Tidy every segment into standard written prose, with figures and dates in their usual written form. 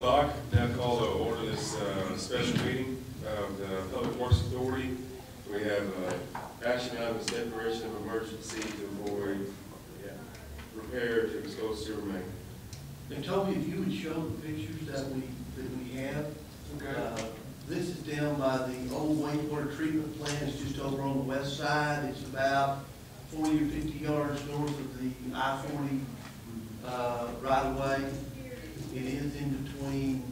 O'clock. Now call to order this special meeting of the Public Works Authority. We have action items, declaration of emergency to avoid repair to exposed sewer main. And Toby, if you would show the pictures that we have. Okay. This is down by the old wastewater treatment plant. It's just over on the west side. It's about 40 or 50 yards north of the I-40 right away. It is in between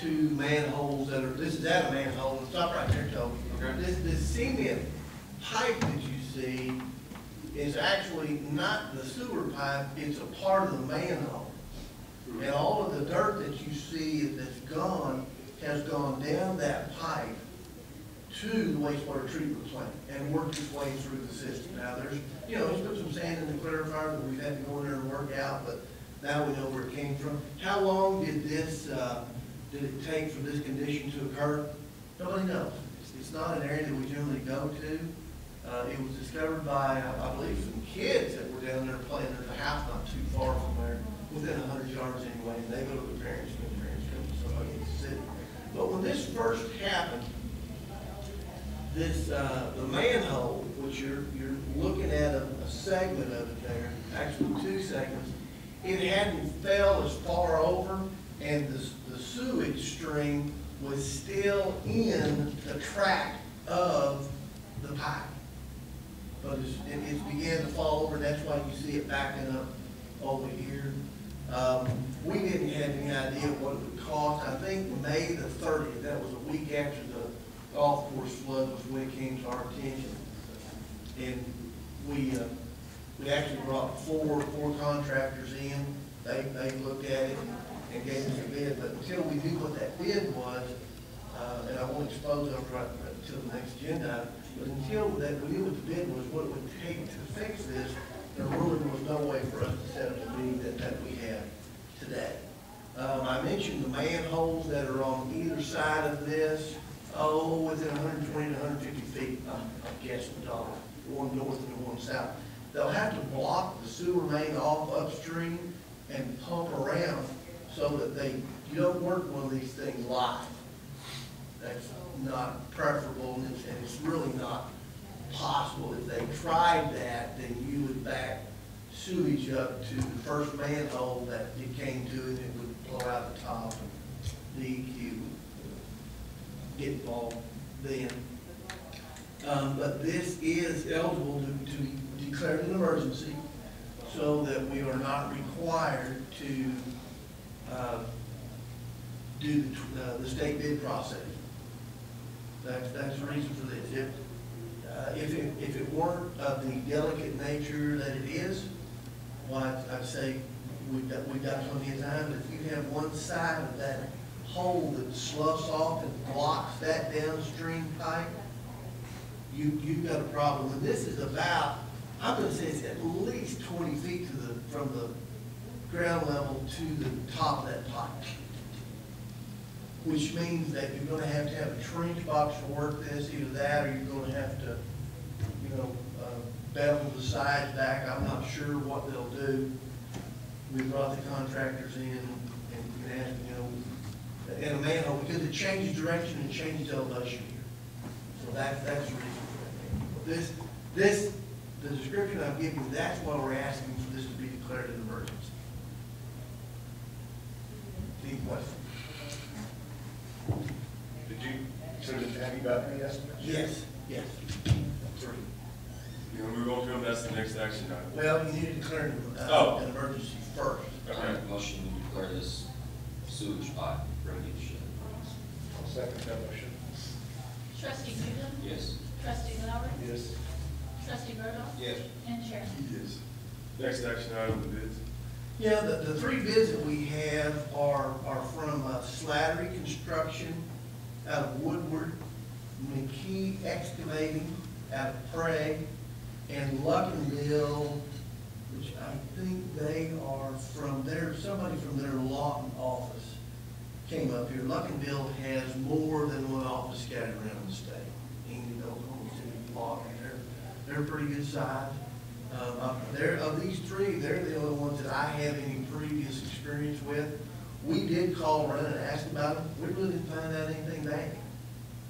two manholes that are, this is at a manhole. Stop right there, Toby. Okay. This cement pipe that you see is actually not the sewer pipe, it's a part of the manhole. And all of the dirt that you see that's gone has gone down that pipe to the wastewater treatment plant and worked its way through the system. Now there's, it's put some sand in the clarifier that we've had to go in there and work out, but now we know where it came from. How long did it take for this condition to occur? Nobody knows. It's not an area that we generally go to. It was discovered by, I believe, some kids that were down there playing. There's a house not too far from there, within 100 yards anyway, and they go to the parents, and the parents come to somebody in the city. But when this first happened, the manhole, which you're looking at a segment of it there, actually two segments, it hadn't fell as far over, and the sewage stream was still in the track of the pipe. But it began to fall over, and that's why you see it backing up over here. We didn't have any idea what it would cost. I think May the 30th, that was a week after the golf course flood, was when it came to our attention. And we actually brought four contractors in. They looked at it and gave us a bid, but until we knew what that bid was, and I won't expose them right until the next agenda, but until that we knew what the bid was, what it would take to fix this, there really was no way for us to set up a meeting that we have today. I mentioned the manholes that are on either side of this, within 120 to 150 feet, I'm guessing, one north and one south. They'll have to block the sewer main off upstream and pump around so that you don't work one of these things live. That's not preferable, and it's really not possible. If they tried that, then you would back sewage up to the first manhole that it came to, and it would blow out the top, and the DEQ would get involved then. But this is eligible to be declared an emergency, so that we are not required to do the state bid process. That's the reason for this. If it weren't of the delicate nature that it is, well, I'd say we've got plenty of time. But if you have one side of that hole that sloughs off and blocks that downstream pipe, you've got a problem. And this is about, I'm going to say it's at least 20 feet from the ground level to the top of that pipe, which means that you're going to have a trench box to work this, either that or you're going to have to, bevel the sides back. I'm not sure what they'll do. We brought the contractors in and asked, in a manhole, because it changes direction and changes elevation here. So that's the reason for that. The description I've given you, that's why we're asking for this to be declared an emergency. Any questions? Have you got any estimates? Yes. Three. You want to move on to them? That's the next action item. Well, you need to declare an emergency first. Okay. Motion to declare this sewage pipe breakage. I'll second that motion. Trustee Newsom? Yes. Trustee Lowry? Yes. Trustee Burdock? Yes. And Chair. Yes. Next action item, the bids. Yeah, the three bids that we have are from Slattery Construction out of Woodward, McKee Excavating out of Prague, and Luckenbill, which I think they are somebody from their Lawton office came up here. Luckenbill has more than one office scattered around the state. Enid, Oklahoma City, Lawton, they're pretty good size. Of these three, they're the only ones that I have any previous experience with. We did call around and ask about them, we really didn't find out anything bad.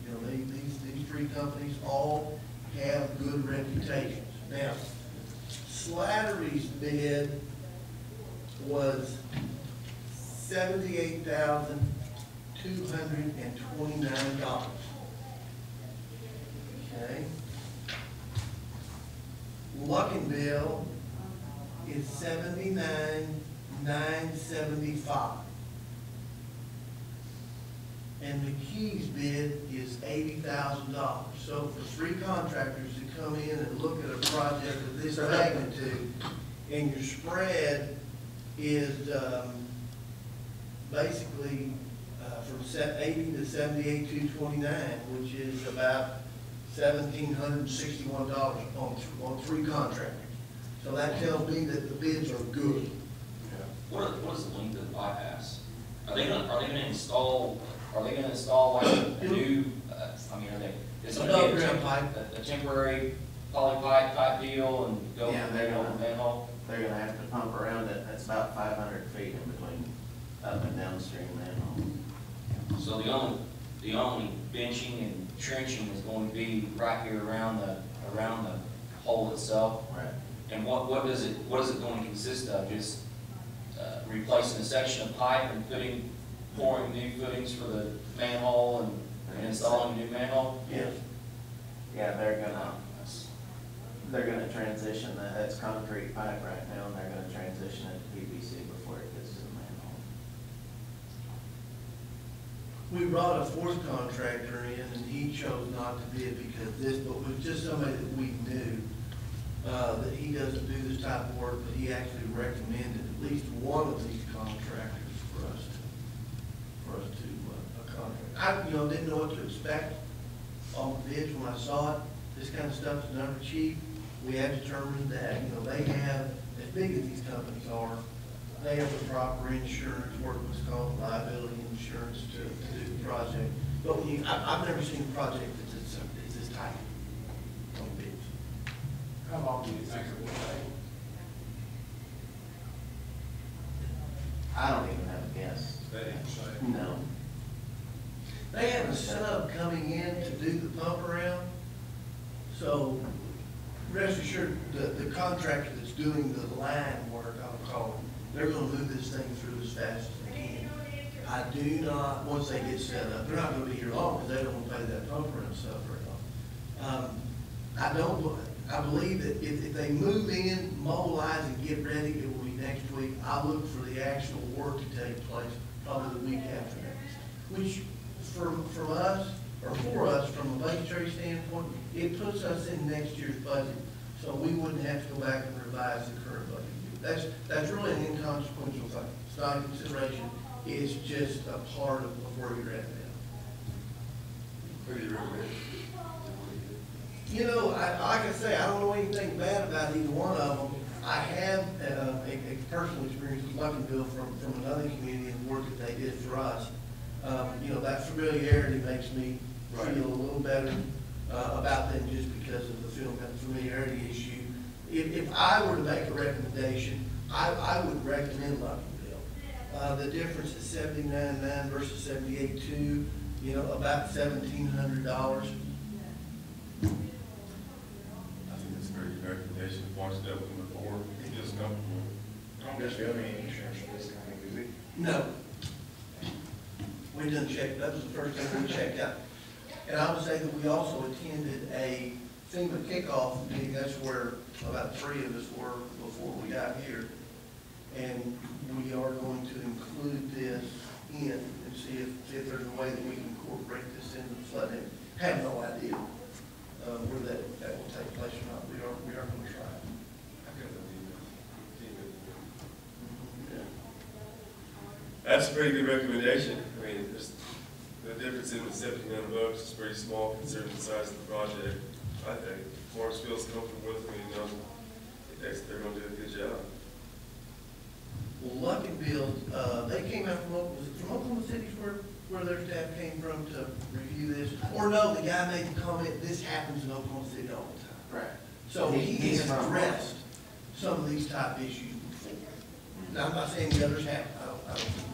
You know, these three companies all have good reputations. Now, Slattery's bid was $78,229. Okay? Luckinville is $79,975. And McKee's bid is $80,000. So for three contractors to come in and look at a project of this magnitude, and your spread is basically from 80 to 78,229, which is about $1,761 on three contractors. So that tells me that the bids are good. What is the length of the bypass? Are they gonna install like a new, I mean, is it gonna be Above ground pipe. a temporary poly pipe type deal and go Yeah, from there over the manhole? They're gonna have to pump around it, that's about 500 feet in between up and downstream manhole. So the only benching and trenching is going to be right here around the hole itself? Right. And what is it going to consist of? Just replacing a section of pipe and pouring new footings for the manhole and installing a new manhole? Yes. Yeah, they're gonna transition that, that's concrete pipe right now, and they're gonna transition it to PVC before it gets to the manhole. We brought a fourth contractor in, and he chose not to bid because but was just somebody that we knew, that he doesn't do this type of work, but he actually recommended at least one of these contractors for us to contract. I, didn't know what to expect on the bids when I saw it. This kind of stuff is never cheap. We had determined that, they have, as big as these companies are, they have the proper insurance, workman's comp, liability insurance to do the project. But I've never seen a project that's this tight on bids. How long do you think it will take? I don't even have a guess. No. They have a sub coming in to do the pump around. So rest assured, the contractor that's doing the line work, I'll call them, they're gonna move this thing through as fast as they can. I do not, once they get set up, they're not gonna be here long because they don't want to pay that pump around stuff very long. I believe that if they move in, mobilize and get ready, it will be next week. I look for the actual work to take place probably the week after next. Which for us, from a budgetary standpoint, it puts us in next year's budget. So we wouldn't have to go back and revise the current budget. That's really an inconsequential thing. It's not a consideration. It's just a part of where you're at now. Who do you recommend? Like I say, I don't know anything bad about either one of them. I have a personal experience with Luckinville from another community and work that they did for us. That familiarity makes me feel a little better about them just because of the familiarity issue. If I were to make a recommendation, I would recommend Luckinville. The difference is $79,900 versus $78,200, about $1,700. I think that's a very good recommendation. Mark's dealt with them before. He feels comfortable. I don't guess we have any insurance for this kind of, do we? No. We done checked, that was the first thing we checked out. And I would say that we also attended a FEMA kickoff meeting. That's where about 3 of us were before we got here. And we are going to include this in and see if there's a way that we can incorporate this into the flood. I have no idea where that will take place or not. We are going to try. I got that email. Yeah. That's a pretty good recommendation. I mean, the difference in the $1,700 is pretty small considering the size of the project. I think Morris feels comfortable with it, they're gonna do a good job. Well, Luckinville, they came out from Oklahoma City where their staff came from to review this? Or no, the guy made the comment, this happens in Oklahoma City all the time. Right. So he has addressed some of these type issues before. Now, I'm not saying the others haven't, I don't think.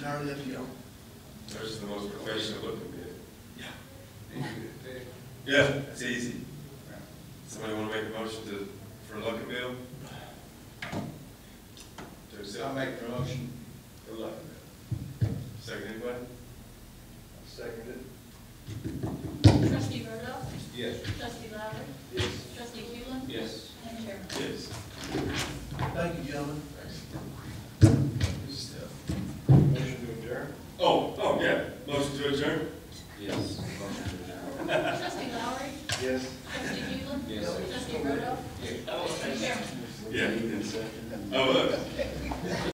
entirely up to y'all. This is the most professional looking bid. Yeah. Yeah, it's easy. Somebody want to make a motion for Lucky Bill? To accept? I'll make the motion. For Lucky Bill. Second, anybody? Second it. Trustee Rhoda? Yes. Trustee Lowry? Yes. Trustee Hulen? Yes. And Chairman? Yes. Thank you, gentlemen. Good stuff. Motion to adjourn? Oh, yeah. Motion to adjourn? Yes. Trustee Lowry? Yes. Trustee Hulen? Yes. Trustee Rhoda? And Chairman? Yeah. Oh, look.